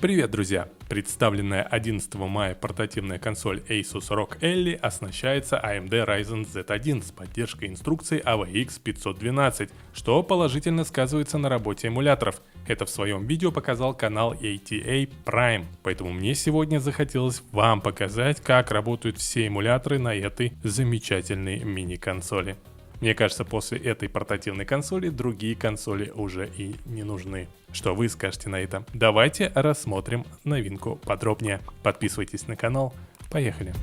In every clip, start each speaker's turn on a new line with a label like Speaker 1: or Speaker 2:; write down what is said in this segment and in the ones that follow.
Speaker 1: Привет, друзья! Представленная 11 мая портативная консоль Asus ROG Ally оснащается AMD Ryzen Z1 с поддержкой инструкции AVX 512, что положительно сказывается на работе эмуляторов. Это в своем видео показал канал ATA Prime, поэтому мне сегодня захотелось вам показать, как работают все эмуляторы на этой замечательной мини-консоли. Мне кажется, после этой портативной консоли другие консоли уже и не нужны. Что вы скажете на это? Давайте рассмотрим новинку подробнее. Подписывайтесь на канал. Поехали!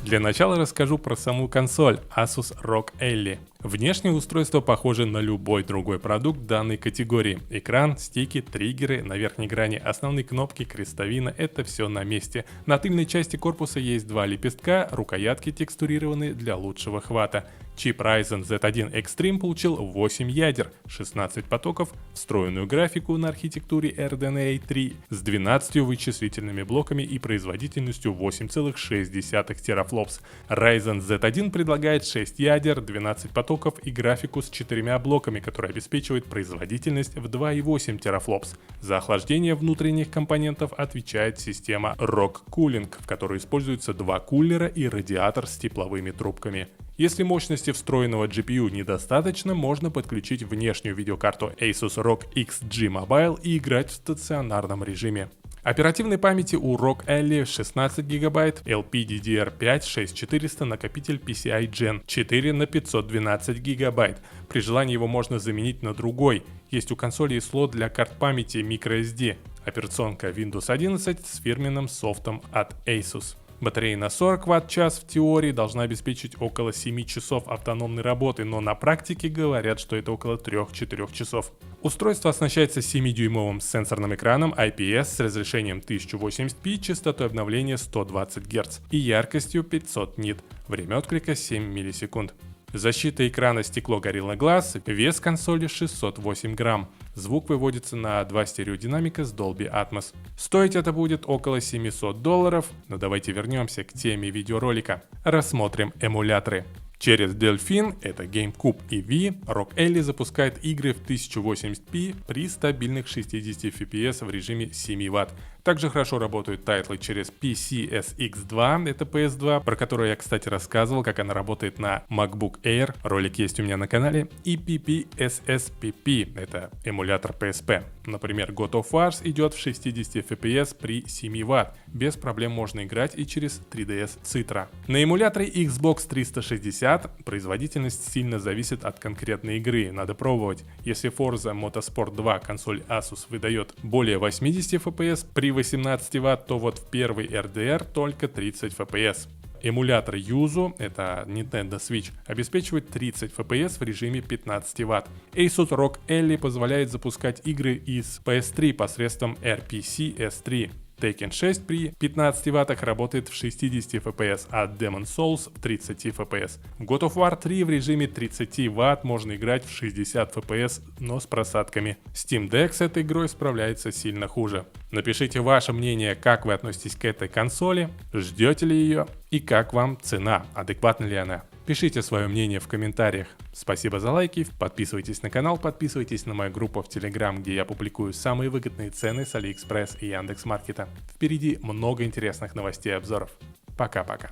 Speaker 1: Для начала расскажу про саму консоль Asus ROG Ally. Внешнее устройство похоже на любой другой продукт данной категории. Экран, стики, триггеры, на верхней грани основные кнопки, крестовина — это все на месте. На тыльной части корпуса есть два лепестка, рукоятки текстурированы для лучшего хвата. Чип Ryzen Z1 Extreme получил 8 ядер, 16 потоков, встроенную графику на архитектуре RDNA 3 с 12 вычислительными блоками и производительностью 8,6 терафлопс. Ryzen Z1 предлагает 6 ядер, 12 потоков и графику с 4 блоками, который обеспечивает производительность в 2,8 терафлопс. За охлаждение внутренних компонентов отвечает система ROG Cooling, в которой используются два кулера и радиатор с тепловыми трубками. Если мощности встроенного GPU недостаточно, можно подключить внешнюю видеокарту Asus ROG XG Mobile и играть в стационарном режиме. Оперативной памяти у ROG Ally 16 ГБ, LPDDR5 6400, накопитель PCI Gen 4 на 512 ГБ. При желании его можно заменить на другой. Есть у консоли и слот для карт памяти microSD. Операционка Windows 11 с фирменным софтом от Asus. Батарея на 40 Вт-час в теории должна обеспечить около 7 часов автономной работы, но на практике говорят, что это около 3-4 часов. Устройство оснащается 7-дюймовым сенсорным экраном IPS с разрешением 1080p, частотой обновления 120 Гц и яркостью 500 нит. Время отклика 7 миллисекунд. Защита экрана стекло Gorilla Glass, вес консоли 608 грамм. Звук выводится на 2 стереодинамика с Dolby Atmos. Стоить это будет около $700, но давайте вернемся к теме видеоролика. Рассмотрим эмуляторы. Через Delphin, это GameCube и Wii, ROG Ally запускает игры в 1080p при стабильных 60 FPS в режиме 7 Вт. Также хорошо работают тайтлы через PCSX2, это PS2, про которую я, кстати, рассказывал, как она работает на MacBook Air, ролик есть у меня на канале, и PPSSPP, это эмулятор PSP. Например, God of War идет в 60 FPS при 7 Вт. Без проблем можно играть и через 3DS Citra. На эмуляторе Xbox 360 производительность сильно зависит от конкретной игры, надо пробовать. Если Forza Motorsport 2 консоль Asus выдает более 80 FPS при 18 Вт, то вот в первый RDR только 30 FPS. Эмулятор Yuzu, это Nintendo Switch, обеспечивает 30 FPS в режиме 15 Вт. Asus ROG Ally позволяет запускать игры из PS3 посредством RPC S3. Tekken 6 при 15 Вт работает в 60 FPS, а Demon's Souls в 30 FPS. В God of War 3 в режиме 30 Вт можно играть в 60 FPS, но с просадками. Steam Deck с этой игрой справляется сильно хуже. Напишите ваше мнение, как вы относитесь к этой консоли, ждете ли ее и как вам цена, адекватна ли она. Пишите свое мнение в комментариях. Спасибо за лайки, подписывайтесь на канал, подписывайтесь на мою группу в Telegram, где я публикую самые выгодные цены с AliExpress и Яндекс.Маркета. Впереди много интересных новостей и обзоров. Пока-пока.